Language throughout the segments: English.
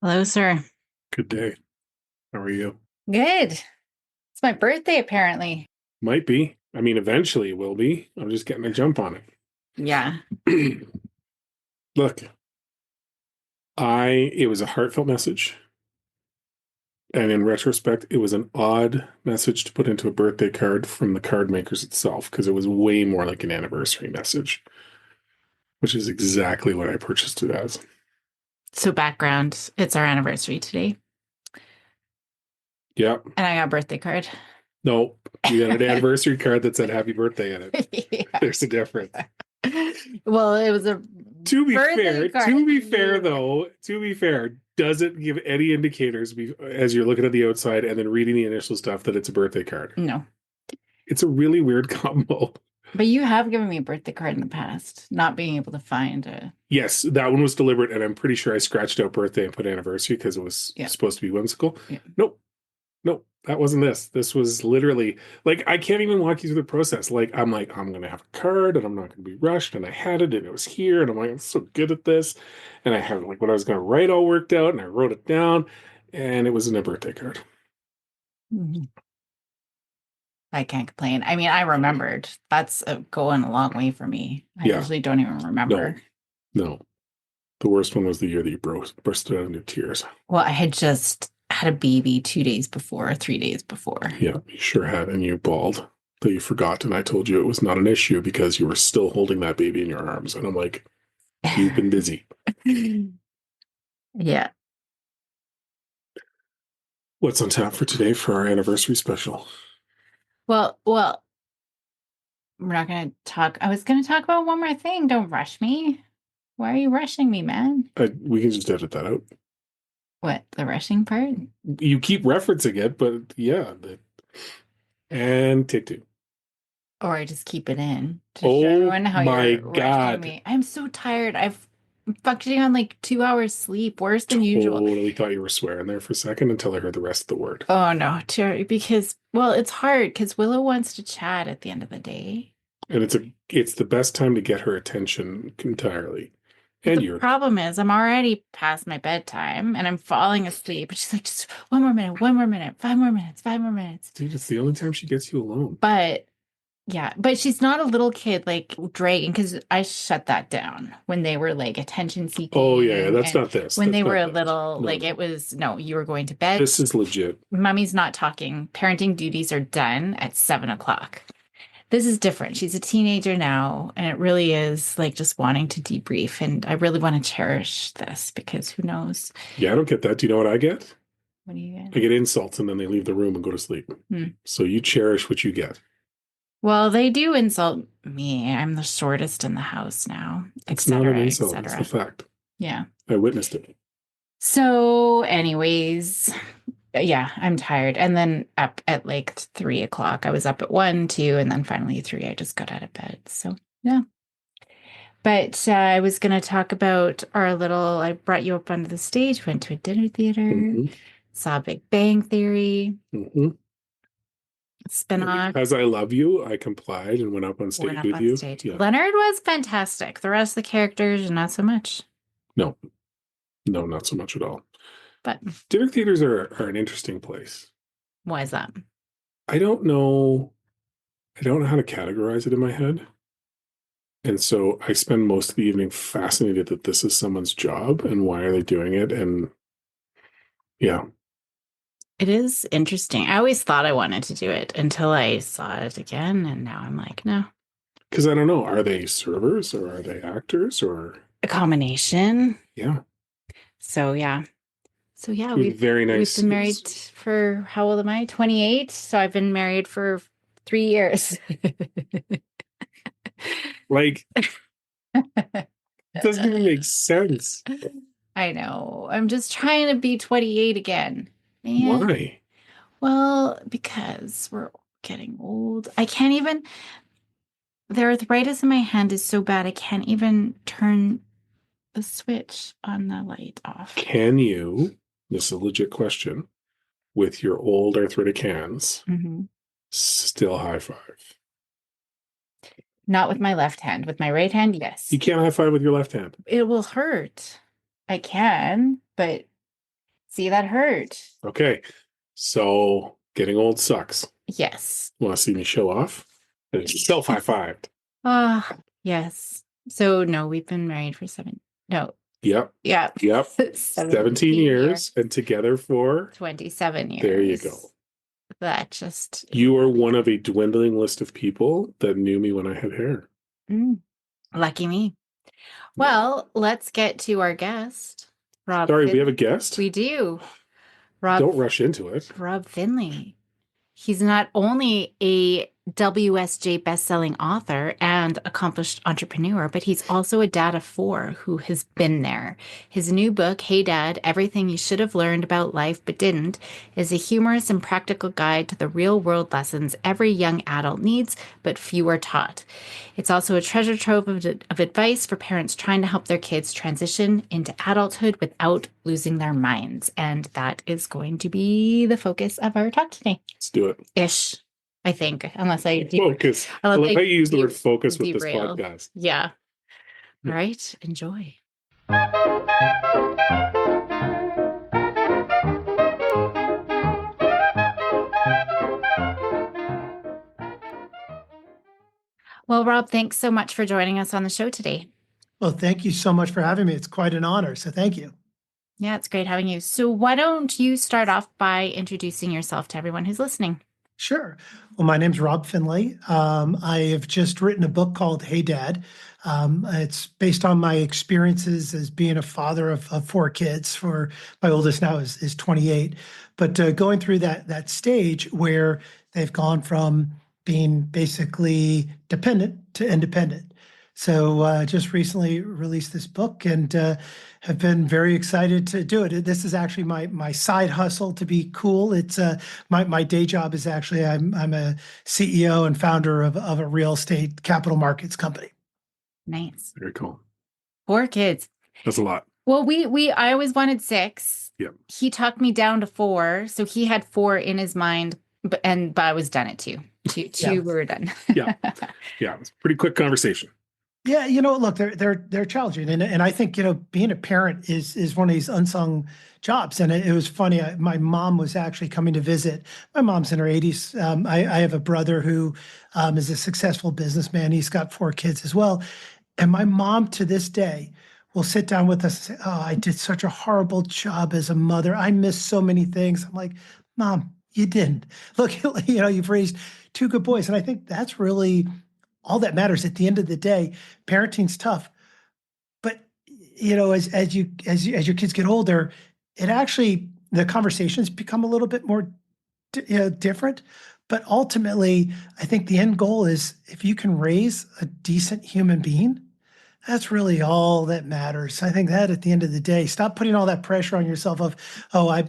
Hello, sir. Good day. How are you? Good. It's my birthday, apparently. Might be. I mean, eventually it will be. I'm just getting a jump on Yeah. it. Look, it was a heartfelt message. And in retrospect, it was an odd message to put into a birthday card from the card makers itself, because it was way more like an anniversary message, which is exactly what I purchased it as. So, background, it's our anniversary today, Yeah. and I got a birthday card. No, you got an anniversary card that said happy birthday in it. Yeah. There's a difference. Well, it was a To be birthday fair, card. to be fair, doesn't give any indicators as you're looking at the outside and then reading the initial stuff that it's a birthday card. No, It's a really weird combo. but you have given me a birthday card in the past, not being able to find a. Yes, that one was deliberate, and I'm pretty sure I scratched out birthday and put anniversary because it was Yeah. supposed to be whimsical. Yeah. Nope, nope, that wasn't this. This was literally like I can't even walk you through the process. Like I'm gonna have a card and I'm not gonna be rushed, and I had it and it was here, and I'm like I'm so good at this, and I had like what I was gonna write all worked out, and I wrote it down, and it was in a birthday card. Mhm. I can't complain. I mean, I remembered. That's going a long way for me. I Yeah, usually don't even no, remember. no. The worst one was the year that you bursted out into tears. Well, I had just had a baby 2 days before, 3 days before. Yeah, you sure had, and you bawled that you forgot, and I told you it was not an issue because you were still holding that baby in your arms, and I'm like, you've been busy. Yeah. What's on tap for today for our anniversary special? Well, we're not gonna talk. I was gonna talk about one more thing. Don't rush me. Why are you rushing me, man? We can just edit that out. What, the rushing part? You keep referencing it, but yeah. And take two. Or I just keep it in to show Oh everyone how my you're rushing God. me. I'm so tired. I'm functioning on like 2 hours sleep, worse than usual. Totally thought you were swearing there for a second until I heard the rest of the word. Oh no, because well, it's hard because Willow wants to chat at the end of the day. And it's the best time to get her attention entirely. But And the yours. problem is, I'm already past my bedtime and I'm falling asleep. And she's like, just 1 more minute, 5 more minutes, 5 more minutes. Dude, it's the only time she gets you alone. But yeah, but she's not a little kid like Dragon because I shut that down when they were like attention Oh yeah, seeking that's and not this. when That's they were not a this. little No, like it no. was no, you were going to bed. This is legit. Mommy's not talking. Parenting duties are done at 7 o'clock. This is different. She's a teenager now, and it really is like just wanting to debrief. And I really want to cherish this because who knows? Yeah, I don't get that. Do you know what I get? What do you get? I get insults and then they leave the room and go to sleep. Hmm. So you cherish what you get. Well, they do insult me. I'm the shortest in the house now, It's not an etc., insult, it's the etc. fact. Yeah. I witnessed it. So, anyways, yeah, I'm tired. And then up at like 3 o'clock. I was up at 1, 2, and then finally 3. I just got out of bed. So, yeah. But I was going to talk about our little, I brought you up onto the stage, went to a dinner theater, Hmm. saw Big Bang Theory, Hmm. And spin-off, because I love you, I complied and went up on went stage up with on you. stage. Yeah. Leonard was fantastic. The rest of the characters, not so much. No, no, not so much at all. But Dinner theaters are an interesting place. why is that? I don't know. I don't know how to categorize it in my head. And so I spend most of the evening fascinated that this is someone's job and why are they doing it? And yeah, It is interesting. I always thought I wanted to do it until I saw it again, and now I'm like, no. because I don't know, are they servers or are they actors or A combination. yeah, So yeah. So yeah, very we've nice. been married for how old am I? 28. So I've been married for 3 years. Like, it doesn't even make sense. I know. I'm just trying to be 28 again. Man. Why? Well, because we're getting old. I can't even, the arthritis in my hand is so bad, I can't even turn the switch on the light off. Can you, this is a legit question, with your old arthritic hands, Mhm. still high five? Not with my left hand. With my right hand, yes. You can't high five with your left hand. It will hurt. I can, but See, that hurt. Okay. So getting old sucks. Yes. Want to see me show off? And self high fived. Ah, yes. So no, we've been married for no, Yep. yeah, Yep. 17 17 years, years and together for, 27 there you years. go. That just, You are one of a dwindling list of people that knew me when I had hair. mm, lucky me. Yeah. Well, let's get to our guest, Rob Sorry, we have a Finlay. guest. We do. Rob Don't rush into it. Rob Finlay. He's not only a WSJ bestselling author and accomplished entrepreneur, but he's also a dad of four who has been there. His new book, Hey Dad, Everything You Should Have Learned About Life But Didn't, is a humorous and practical guide to the real world lessons every young adult needs, but few are taught. It's also a treasure trove of advice for parents trying to help their kids transition into adulthood without losing their minds. And that is going to be the focus of our talk today. Let's do it. Ish, I think, Focus. I unless love I how you use the word focus with this derail. podcast. Yeah. All Yeah. right. Enjoy. Well, Rob, thanks so much for joining us on the show today. Well, thank you so much for having me. It's quite an honor. So thank you. Yeah, it's great having you. So, why don't you start off by introducing yourself to everyone who's listening? Sure. Well, my name's Rob Finlay. I have just written a book called Hey Dad. It's based on my experiences as being a father of four kids. For my oldest now is 28, but going through that stage where they've gone from being basically dependent to independent. So just recently released this book and have been very excited to do it. This is actually my side hustle to be cool. It's my day job is actually I'm a CEO and founder of a real estate capital markets company. Nice. Very cool. Four kids. That's a lot. Well, I always wanted six. Yep. He talked me down to four, so he had four in his mind, but I was done at two. Two, Yeah. we were done. Yeah. Yeah. It's a pretty quick conversation. Yeah, look, they're challenging, and I think being a parent is one of these unsung jobs. And it was funny. My mom was actually coming to visit. My mom's in her 80s. I have a brother who is a successful businessman. He's got four kids as well. And my mom to this day will sit down with us and say, "Oh, I did such a horrible job as a mother. I missed so many things." I'm like, "Mom, you didn't. Look, you've raised two good boys." And I think that's really all that matters at the end of the day. Parenting's tough, but as your kids get older, it actually the conversations become a little bit more different. But ultimately, I think the end goal is if you can raise a decent human being, that's really all that matters. I think that at the end of the day, stop putting all that pressure on yourself of, oh,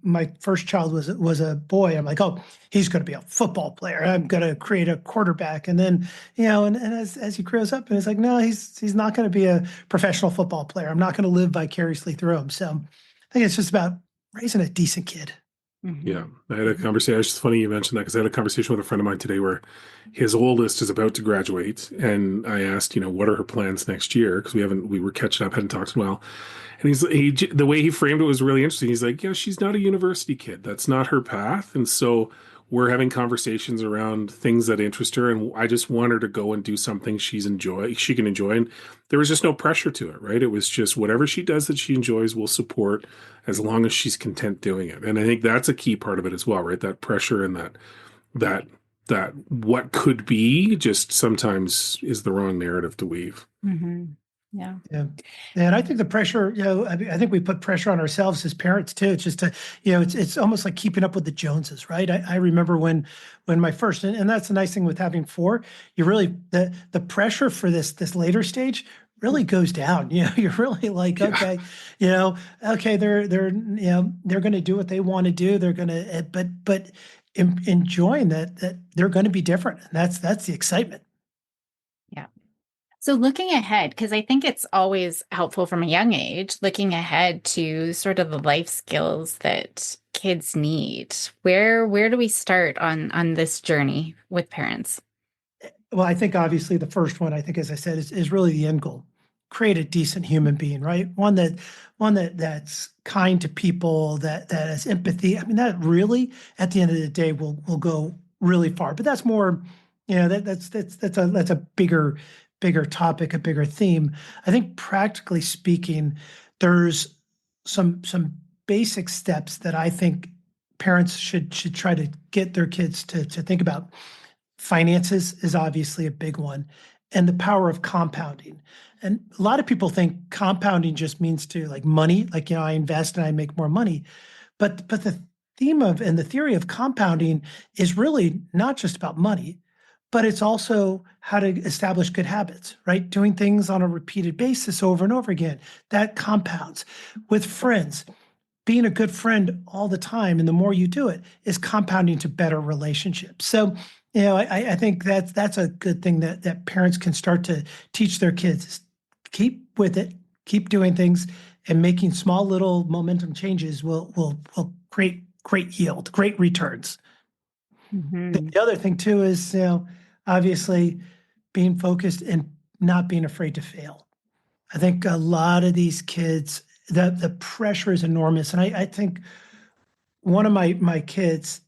my first child was a boy. I'm like, oh, he's going to be a football player. I'm going to create a quarterback. And then, and as he grows up and it's like, no, he's not going to be a professional football player. I'm not going to live vicariously through him. So I think it's just about raising a decent kid. Mm-hmm. Yeah. I had a conversation. It's funny you mentioned that because I had a conversation with a friend of mine today where his oldest is about to graduate. And I asked, what are her plans next year? Because we were catching up, hadn't talked in a while. And the way he framed it was really interesting. He's like, yeah, she's not a university kid. That's not her path. And so we're having conversations around things that interest her. And I just want her to go and do something she can enjoy. And there was just no pressure to it, right? It was just whatever she does that she enjoys, we'll support as long as she's content doing it. And I think that's a key part of it as well, right? That pressure and that what could be just sometimes is the wrong narrative to weave. Mm-hmm. Yeah. Yeah. And I think the pressure, I think we put pressure on ourselves as parents too. It's just it's almost like keeping up with the Joneses, right? I remember when my first, and that's the nice thing with having four, you really, the pressure for this later stage really goes down. You're really like, okay, okay, they're going to do what they want to do. They're going to, but enjoying that they're going to be different. And that's the excitement. Yeah. So looking ahead, because I think it's always helpful from a young age, looking ahead to sort of the life skills that kids need. Where do we start on this journey with parents? Well, I think obviously the first one, I think, as I said, is really the end goal. create a decent human being, right? That's kind to people, that has empathy. I mean, that really, at the end of the day, will go really far. But that's more, that's a bigger topic, a bigger theme. I think practically speaking, there's some basic steps that I think parents should try to get their kids to think about. Finances is obviously a big one, and the power of compounding. And a lot of people think compounding just means to like money, like, I invest and I make more money. But the theme of and the theory of compounding is really not just about money, but it's also how to establish good habits, right? Doing things on a repeated basis over and over again. That compounds. With friends, being a good friend all the time, and the more you do it, is compounding to better relationships. So, I think that's a good thing that parents can start to teach their kids is keep with it, keep doing things, and making small little momentum changes will create great yield, great returns. Mhm. The other thing too is, obviously being focused and not being afraid to fail. I think a lot of these kids, the pressure is enormous. And I think one of my kids,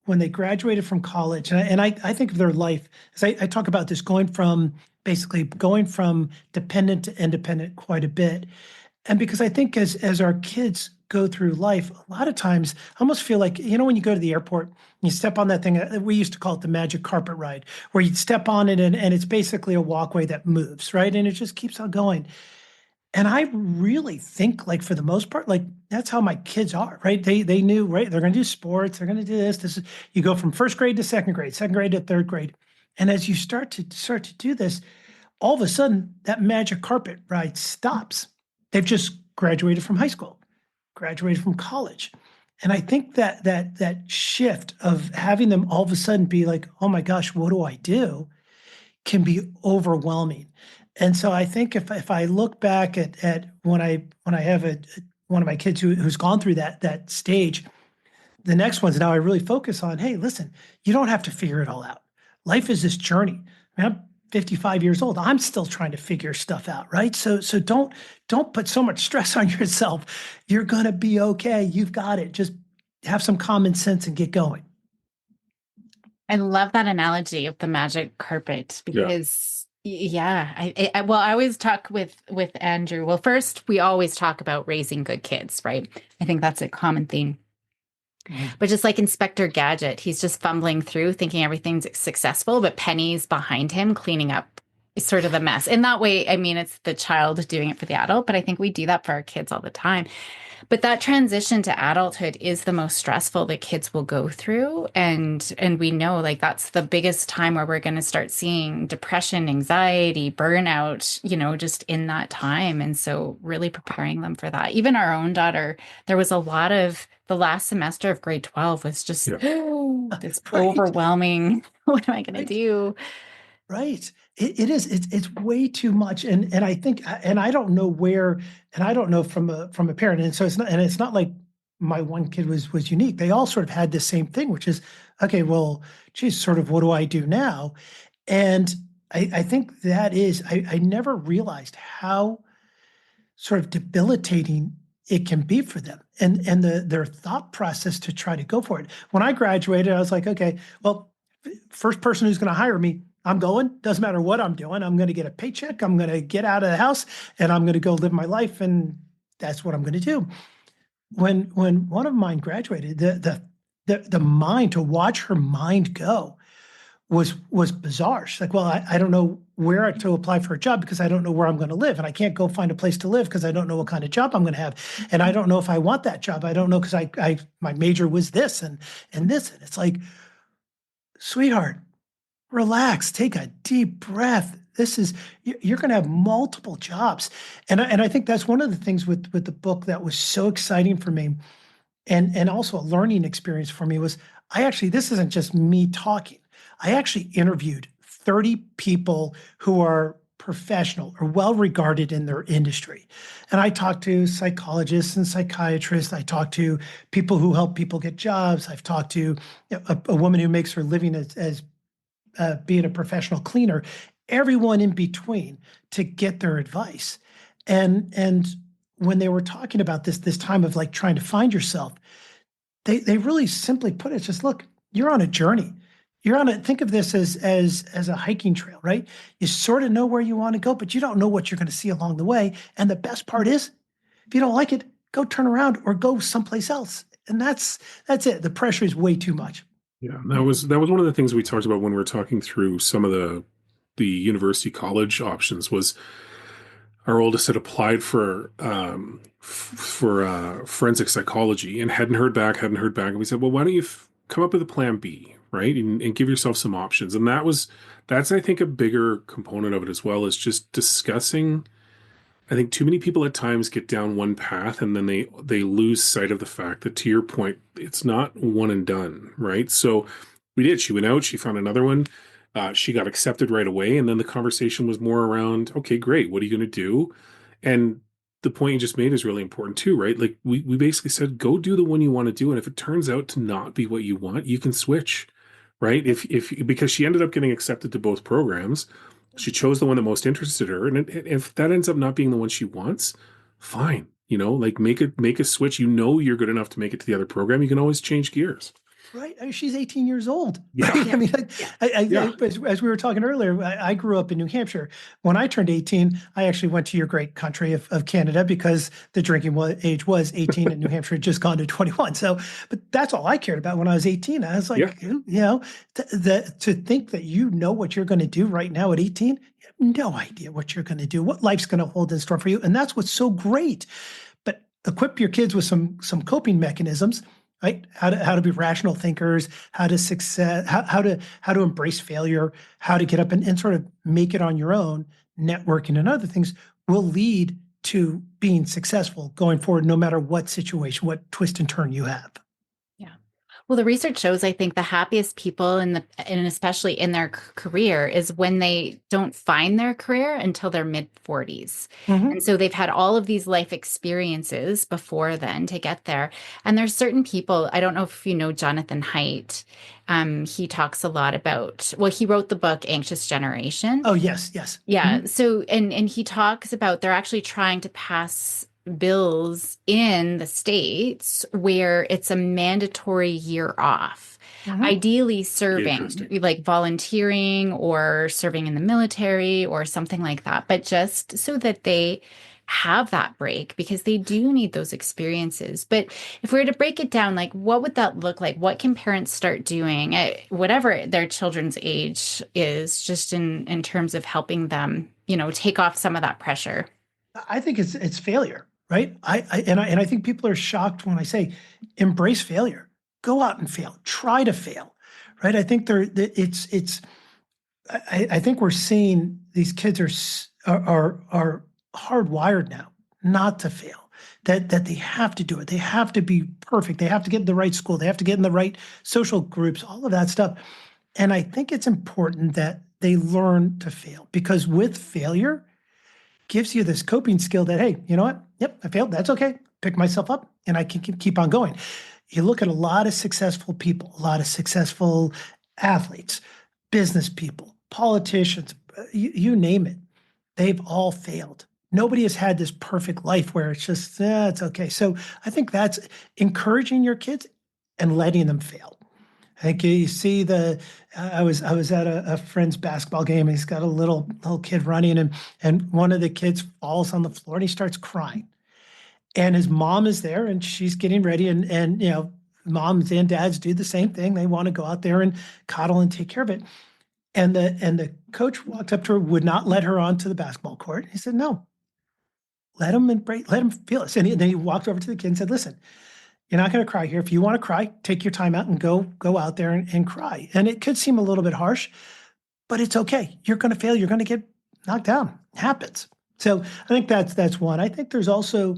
when they graduated from college, I think of their life as I talk about this going from dependent to independent quite a bit. And because I think as our kids go through life, a lot of times I almost feel like, when you go to the airport, you step on that thing, we used to call it the magic carpet ride, where you'd step on it and it's basically a walkway that moves, right? And it just keeps on going. And I really think, like, for the most part, like, that's how my kids are, right? They knew, right? They're going to do sports. They're going to do this. This is, you go from first grade to second grade to third grade. And as you start to do this, all of a sudden that magic carpet ride stops. They've just graduated from high school, graduated from college. And I think that shift of having them all of a sudden be like, oh my gosh, what do I do? Can be overwhelming. And so I think if I look back at when I have one of my kids who's gone through that stage, the next one's now I really focus on, hey, listen, you don't have to figure it all out. Life is this journey. I mean, I'm 55 years old. I'm still trying to figure stuff out, right? So don't put so much stress on yourself. You're gonna be okay. You've got it. Just have some common sense and get going. I love that analogy of the magic carpet Yeah. because yeah, well, I always talk with Andrew. Well, first we always talk about raising good kids, right? I think that's a common theme. Mhm. But just like Inspector Gadget, he's just fumbling through thinking everything's successful, but Penny's behind him cleaning up sort of the mess. In that way, I mean, it's the child doing it for the adult, but I think we do that for our kids all the time. But that transition to adulthood is the most stressful that kids will go through. And we know like that's the biggest time where we're going to start seeing depression, anxiety, burnout, just in that time. And so really preparing them for that. Even our own daughter, there was a lot of the last semester of grade 12 was just Yeah. this Right. overwhelming, what am I going to Right. do? Right. It is. It's way too much. And I think, and I don't know where, and I don't know from a parent. And so it's not like my one kid was unique. They all sort of had the same thing, which is, okay, well, geez, sort of what do I do now? And I think I never realized how sort of debilitating it can be for them and their thought process to try to go for it. When I graduated, I was like, okay, well, first person who's going to hire me, I'm going. Doesn't matter what I'm doing. I'm going to get a paycheck. I'm going to get out of the house and I'm going to go live my life. And that's what I'm going to do. When one of mine graduated, the mind to watch her mind go was bizarre. She's like, well, I don't know where to apply for a job because I don't know where I'm going to live. And I can't go find a place to live because I don't know what kind of job I'm going to have. And I don't know if I want that job. I don't know because I my major was this and this. And it's like, sweetheart, relax, take a deep breath. You're going to have multiple jobs. And I think that's one of the things with the book that was so exciting for me and also a learning experience for me was this isn't just me talking. I actually interviewed 30 people who are professional or well regarded in their industry. And I talked to psychologists and psychiatrists. I talked to people who help people get jobs. I've talked to a woman who makes her living as being a professional cleaner, everyone in between to get their advice. And when they were talking about this time of like trying to find yourself, they really simply put it, it's just look, you're on a journey. You're on a think of this as a hiking trail, right? You sort of know where you want to go, but you don't know what you're going to see along the way. And the best part is, if you don't like it, go turn around or go someplace else. And that's it. The pressure is way too much. Yeah, that was one of the things we talked about when we were talking through some of the university college options. Was our oldest had applied for forensic psychology and hadn't heard back, and we said, well, why don't you come up with a plan B, right, and give yourself some options. And that's I think a bigger component of it as well, is just discussing. I think too many people at times get down one path and then they lose sight of the fact that, to your point, it's not one and done, right? So we did. She went out, she found another one. She got accepted right away, and then the conversation was more around, okay, great, what are you going to do? And the point you just made is really important too, right? Like we basically said, go do the one you want to do, and if it turns out to not be what you want, you can switch, right? If because she ended up getting accepted to both programs, she chose the one that most interested her, and if that ends up not being the one she wants, fine. Like make a switch. You're good enough to make it to the other program. You can always change gears. Right. I mean, she's 18 years old. Yeah. Right? I mean, Yeah. as we were talking earlier, I grew up in New Hampshire. When I turned 18, I actually went to your great country of Canada because the drinking age was 18 and New Hampshire had just gone to 21. So, but that's all I cared about when I was 18. I was like, Yeah. to think that you know what you're going to do right now at 18, you have no idea what you're going to do, what life's going to hold in store for you. And that's what's so great. But equip your kids with some coping mechanisms, right? How to be rational thinkers, how to success, how to embrace failure, how to get up and sort of make it on your own. Networking and other things will lead to being successful going forward, no matter what situation, what twist and turn you have. Yeah. Well, the research shows, I think, the happiest people and especially in their career is when they don't find their career until their mid 40s. Mm-hmm. And so they've had all of these life experiences before then to get there. And there's certain people, I don't know if you know Jonathan Haidt. He talks a lot about, well, he wrote the book Anxious Generation. Oh, yes, yes. Yeah. Mm-hmm. So, and he talks about they're actually trying to pass bills in the States where it's a mandatory year off. Mm-hmm. Ideally serving, Interesting. like volunteering or serving in the military or something like that, but just so that they have that break because they do need those experiences. But if we were to break it down, like what would that look like? What can parents start doing at whatever their children's age is, just in terms of helping them, take off some of that pressure? I think it's failure, right? I think people are shocked when I say embrace failure. Go out and fail. Try to fail, right? I think I think we're seeing these kids are hardwired now not to fail. That they have to do it. They have to be perfect. They have to get in the right school. They have to get in the right social groups. All of that stuff. And I think it's important that they learn to fail because with failure gives you this coping skill that, hey, you know what? Yep, I failed. That's okay. Pick myself up and I can keep on going. You look at a lot of successful people, a lot of successful athletes, business people, politicians, you name it. They've all failed. Nobody has had this perfect life where it's just, it's okay. So I think that's encouraging your kids and letting them fail. I think you see I was at a friend's basketball game. He's got a little kid running and one of the kids falls on the floor and he starts crying. And his mom is there and she's getting ready and moms and dads do the same thing. They want to go out there and coddle and take care of it. And the coach walked up to her, would not let her onto the basketball court. He said, no, let him feel it. And then he walked over to the kid and said, listen, you're not going to cry here. If you want to cry, take your time out and go out there and cry. And it could seem a little bit harsh, but it's okay. You're going to fail. You're going to get knocked down. It happens. So I think that's one. I think there's also,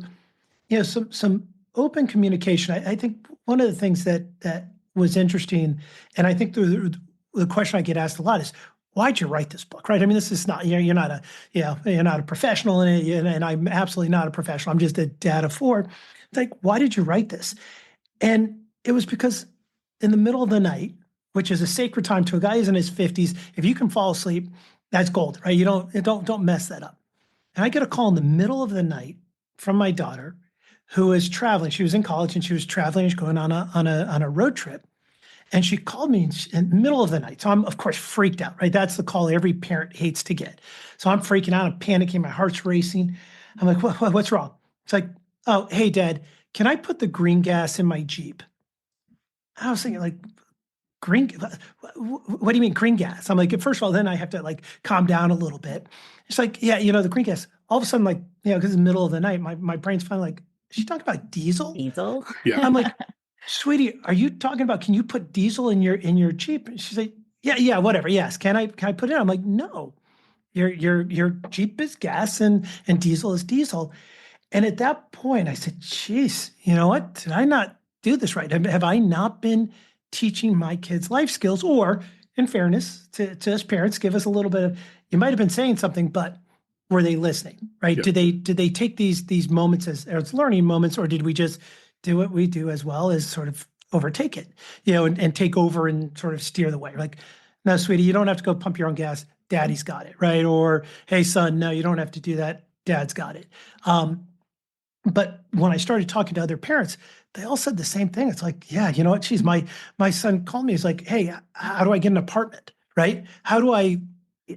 some open communication. I think one of the things that was interesting, and I think the question I get asked a lot is, why'd you write this book, right? I mean, this is not, you're not a professional in it, and I'm absolutely not a professional. I'm just a dad of four. It's like, why did you write this? And it was because in the middle of the night, which is a sacred time to a guy who's in his 50s, if you can fall asleep, that's gold, right? You don't mess that up. And I get a call in the middle of the night from my daughter who is traveling. She was in college and she was traveling. She's going on a road trip. And she called me in the middle of the night. So I'm, of course, freaked out, right? That's the call every parent hates to get. So I'm freaking out. I'm panicking. My heart's racing. I'm like, what's wrong? It's like, oh, hey, Dad, can I put the green gas in my Jeep? I was thinking, like, green, what do you mean green gas? I'm like, first of all, then I have to like calm down a little bit. It's like, yeah, the green gas. All of a sudden, like, because it's the middle of the night, my brain's finally like, is she talking about diesel? Diesel. Yeah. I'm like, sweetie, are you talking about, can you put diesel in your Jeep? And she's like, yeah, whatever. Yes. Can I put it in? I'm like, no, your Jeep is gas and diesel is diesel. And at that point, I said, geez, you know what? Did I not do this right? Have I not been teaching my kids life skills? Or, in fairness to us parents, give us a little bit of, you might have been saying something, but were they listening? Right? Yeah. Did they take these moments as learning moments, or did we just do what we do as well as sort of overtake it, and take over and sort of steer the way? Like, no, sweetie, you don't have to go pump your own gas. Daddy's got it, right? Or, hey, son, no, you don't have to do that. Dad's got it. But when I started talking to other parents, they all said the same thing. It's like, yeah, you know what? Geez, my son called me. He's like, hey, how do I get an apartment? Right? How do I,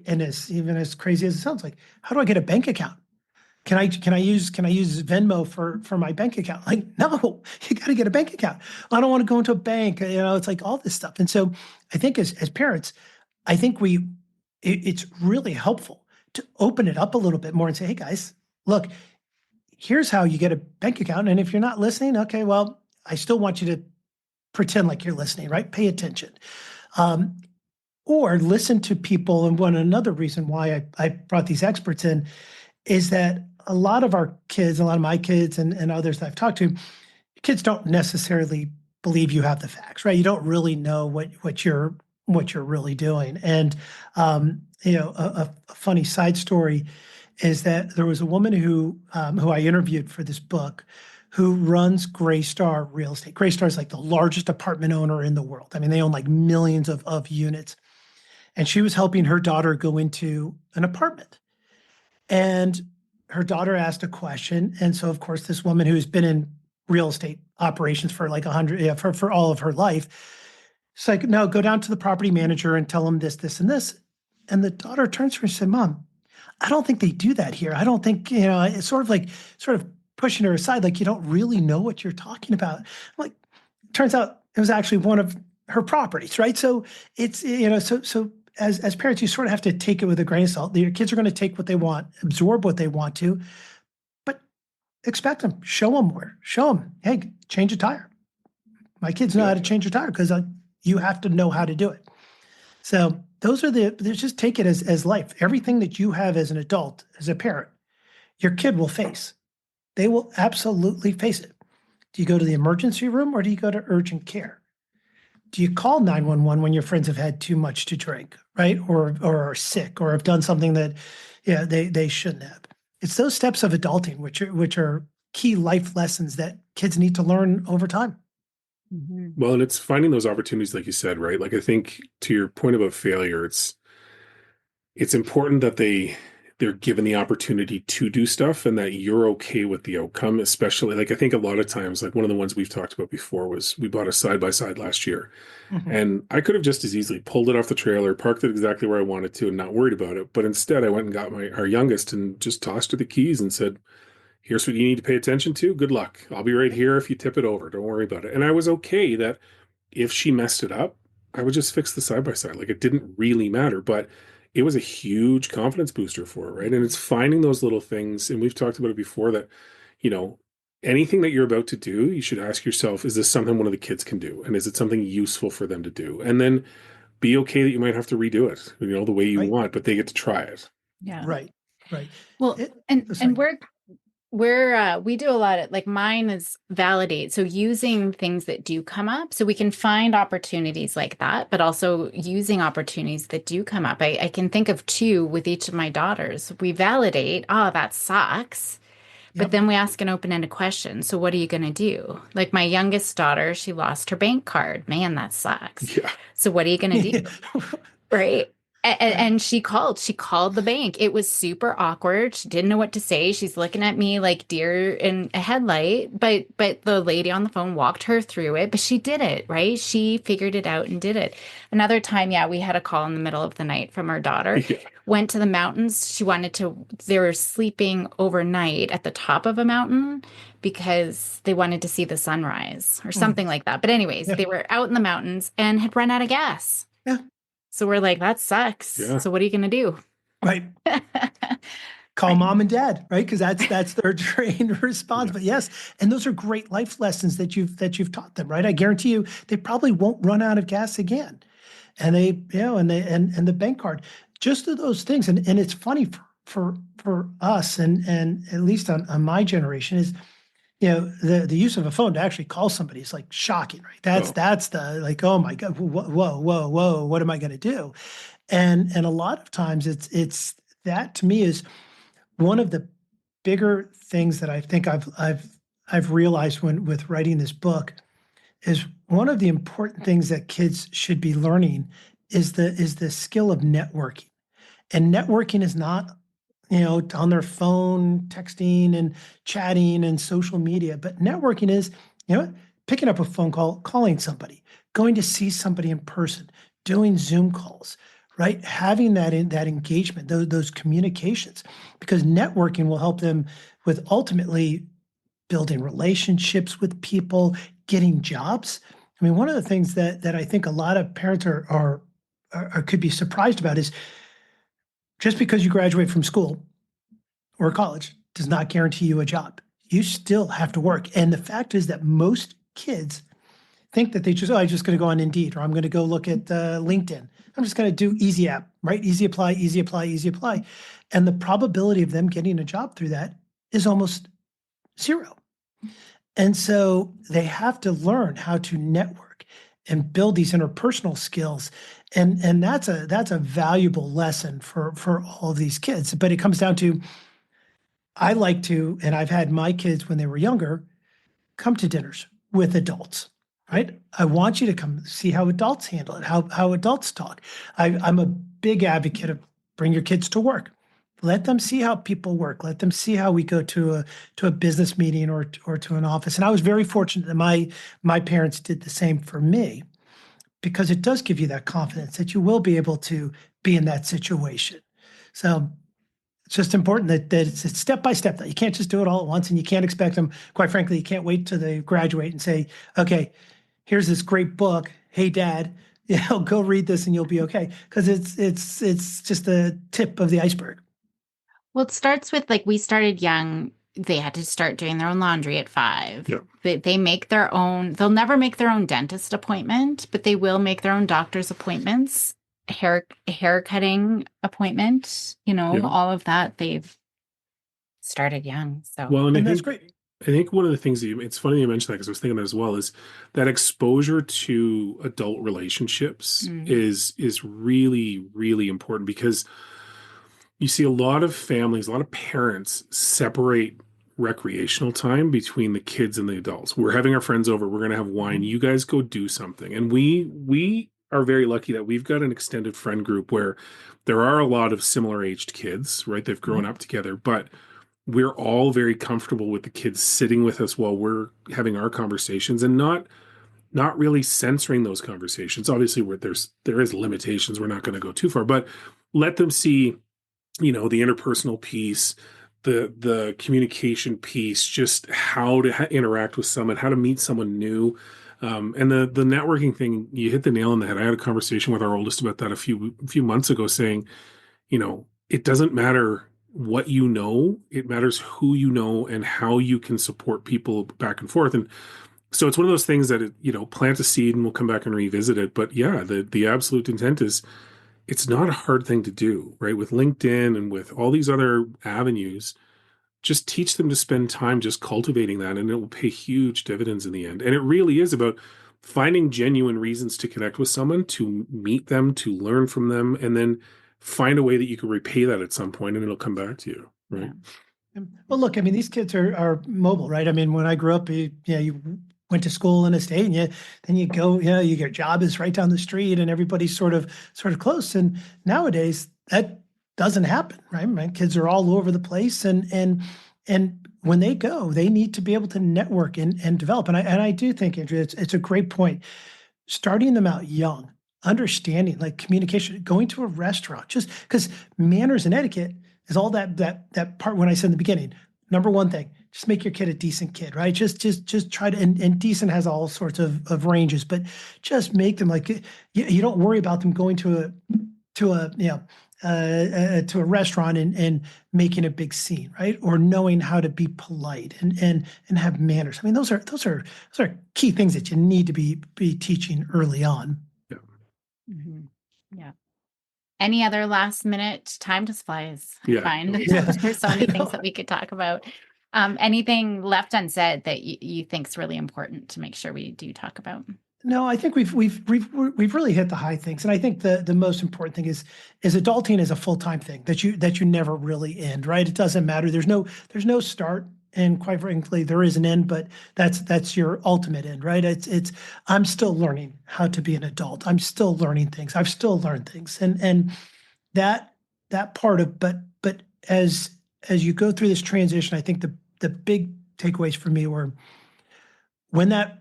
and even as crazy as it sounds, like, how do I get a bank account? Can I use Venmo for my bank account? Like, no, you got to get a bank account. I don't want to go into a bank. It's like all this stuff. And so I think as parents, I think it's really helpful to open it up a little bit more and say, hey guys, look, here's how you get a bank account. And if you're not listening, okay, well, I still want you to pretend like you're listening, right? Pay attention. Um, or listen to people. And another reason why I brought these experts in is that a lot of our kids, a lot of my kids and others that I've talked to, kids don't necessarily believe you have the facts, right? You don't really know what you're really doing. And a funny side story is that there was a woman who I interviewed for this book who runs Greystar Real Estate. Greystar is like the largest apartment owner in the world. I mean, they own like millions of units. And she was helping her daughter go into an apartment. And her daughter asked a question. And so, of course, this woman who's been in real estate operations for like 100, yeah, for all of her life, it's like, no, go down to the property manager and tell him this, this, and this. And the daughter turns to her and said, Mom, I don't think they do that here. I don't think, it's sort of pushing her aside, like, you don't really know what you're talking about. Like, turns out it was actually one of her properties, right? So it's, so as parents, you sort of have to take it with a grain of salt. Your kids are going to take what they want, absorb what they want to, but expect them, show them, hey, change a tire. My kids know how to change a tire because you have to know how to do it. So just take it as life. Everything that you have as an adult, as a parent, your kid will face. They will absolutely face it. Do you go to the emergency room or do you go to urgent care? Do you call 911 when your friends have had too much to drink, right? Or are sick or have done something that, they shouldn't have. It's those steps of adulting, which are key life lessons that kids need to learn over time. Mhm. Well, and it's finding those opportunities, like you said, right? Like I think to your point about failure, it's important that they're given the opportunity to do stuff and that you're okay with the outcome, especially like I think a lot of times, like one of the ones we've talked about before was we bought a side by side last year. Mhm. And I could have just as easily pulled it off the trailer, parked it exactly where I wanted to, and not worried about it. But instead, I went and got our youngest and just tossed her the keys and said, "Here's what you need to pay attention to. Good luck. I'll be right here if you tip it over. Don't worry about it." And I was okay that if she messed it up, I would just fix the side by side. Like it didn't really matter, but it was a huge confidence booster for her, right? And it's finding those little things. And we've talked about it before that, you know, anything that you're about to do, you should ask yourself, is this something one of the kids can do? And is it something useful for them to do? And then be okay that you might have to redo it, the way you Right. want, but they get to try it. Yeah. Right. Well, It- and sorry. we do a lot of like mine is validate. So using things that do come up so we can find opportunities like that, but also using opportunities that do come up. I can think of two with each of my daughters. We validate, oh, that sucks. But Yep. then we ask an open-ended question. So what are you going to do? Like my youngest daughter, she lost her bank card. Man, that sucks. Yeah. So what are you going to do? Right. Right. And she called the bank. It was super awkward. She didn't know what to say. She's looking at me like deer in a headlight, but the lady on the phone walked her through it, but she did it, right? She figured it out and did it. Another time, yeah, we had a call in the middle of the night from our daughter. Yeah. Went to the mountains. They were sleeping overnight at the top of a mountain because they wanted to see the sunrise or Mm. something like that. But anyways, Yeah. they were out in the mountains and had run out of gas. Yeah. So we're like, that sucks. Yeah. So what are you going to do? Right. Call Right. mom and dad, right? Because that's their trained response. Yeah. But yes, and those are great life lessons that you've taught them, right? I guarantee you, they probably won't run out of gas again. And and the bank card, just of those things. And it's funny for us, and at least on my generation is, the use of a phone to actually call somebody is like shocking, right? That's Oh, that's the like, oh my God, whoa, what am I going to do? And a lot of times it's that to me is one of the bigger things that I think I've realized when with writing this book is one of the important things that kids should be learning is the skill of networking. And networking is not, on their phone, texting and chatting and social media, but networking is, picking up a phone call, calling somebody, going to see somebody in person, doing Zoom calls, right? Having that engagement, those communications, because networking will help them with ultimately building relationships with people, getting jobs. I mean, one of the things that I think a lot of parents are could be surprised about is just because you graduate from school or college does not guarantee you a job. You still have to work. And the fact is that most kids think that I'm just going to go on Indeed, or I'm going to go look at LinkedIn. I'm just going to do easy app, right? Easy apply, easy apply, easy apply. And the probability of them getting a job through that is almost zero. And so they have to learn how to network and build these interpersonal skills. And that's a valuable lesson for all of these kids. But it comes down to, I like to, and I've had my kids when they were younger come to dinners with adults, right? I want you to come see how adults handle it, how adults talk. I'm a big advocate of bring your kids to work. Let them see how people work. Let them see how we go to a business meeting or to an office. And I was very fortunate that my parents did the same for me, because it does give you that confidence that you will be able to be in that situation. So it's just important that it's step by step, that you can't just do it all at once, and you can't expect them. Quite frankly, you can't wait till they graduate and say, okay, here's this great book. Hey, Dad, go read this and you'll be okay. Because it's just the tip of the iceberg. Well, it starts with like we started young. They had to start doing their own laundry at 5. yeah. They make their own, they'll never make their own dentist appointment, but they will make their own doctor's appointments, hair cutting appointment, Yeah. all of that they've started young. So Well, and And that's great. I think one of the things it's funny you mentioned that, because I was thinking that as well, is that exposure to adult relationships mm, is really, really important, because you see a lot of families, a lot of parents separate recreational time between the kids and the adults. We're having our friends over, we're going to have wine, Mhm. you guys go do something. And we are very lucky that we've got an extended friend group where there are a lot of similar aged kids, right? They've grown Mhm. up together, but we're all very comfortable with the kids sitting with us while we're having our conversations, and not really censoring those conversations. Obviously, where there is limitations, we're not going to go too far, but let them see, the interpersonal piece, the communication piece, just how to interact with someone, how to meet someone new. And the networking thing, you hit the nail on the head. I had a conversation with our oldest about that a few months ago, saying, it doesn't matter what you know, it matters who you know and how you can support people back and forth. And so it's one of those things that plant a seed and we'll come back and revisit it. But yeah, the absolute intent is, it's not a hard thing to do, right? With LinkedIn and with all these other avenues, just teach them to spend time just cultivating that, and it will pay huge dividends in the end. And it really is about finding genuine reasons to connect with someone, to meet them, to learn from them, and then find a way that you can repay that at some point, and it'll come back to you, right? yeah. Well, look, I mean, these kids are mobile, right? I mean, when I grew up, you went to school in a state, and then you go, your job is right down the street, and everybody's sort of close. And nowadays that doesn't happen, right? My kids are all over the place, and when they go, they need to be able to network and develop. And I do think, Andrea, it's a great point. Starting them out young, understanding like communication, going to a restaurant, just because manners and etiquette is all that part. When I said in the beginning, number one thing, just make your kid a decent kid, right? Just try to, and decent has all sorts of ranges, but just make them like, you don't worry about them going to a restaurant and making a big scene, right? Or knowing how to be polite and have manners. I mean, those are key things that you need to be teaching early on. Yeah. Mhm. Yeah. Any other last minute? Time just flies. I Yeah. find Yeah, there's so I many know. things that we could talk about. Anything left unsaid that you think is really important to make sure we do talk about? No, I think we've really hit the high things, and I think the most important thing is adulting is a full-time thing that you never really end, right? It doesn't matter. There's no start, and quite frankly, there is an end, but that's your ultimate end, right? It's I'm still learning how to be an adult. I'm still learning things. I've still learned things, and that part of but as you go through this transition, I think the big takeaways for me were when that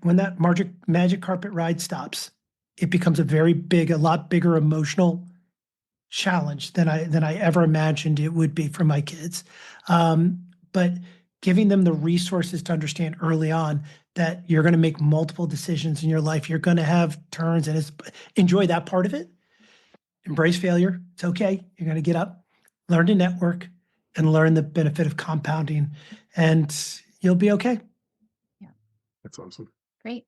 magic carpet ride stops, it becomes a lot bigger emotional challenge than I ever imagined it would be for my kids. But giving them the resources to understand early on that you're going to make multiple decisions in your life, you're going to have turns, and enjoy that part of it. Embrace failure. It's okay. You're going to get up, learn to network, and learn the benefit of compounding, and you'll be okay. That's awesome. Great.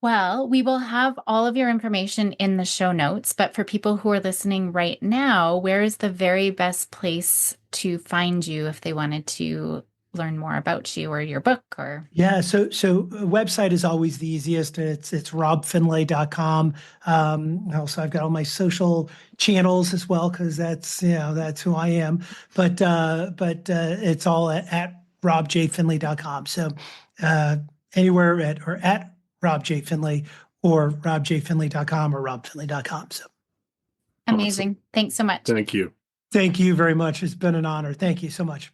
Well, we will have all of your information in the show notes, but for people who are listening right now, where is the very best place to find you if they wanted to learn more about you or your book or? Yeah, so website is always the easiest. It's robfinlay.com. Also I've got all my social channels as well, because that's who I am. But it's all at robjfinlay.com. So anywhere at robjfinlay or robjfinlay.com or robfinlay.com. So Amazing. Awesome. Thanks so much. Thank you. thank you very much. It's been an honor. Thank you so much.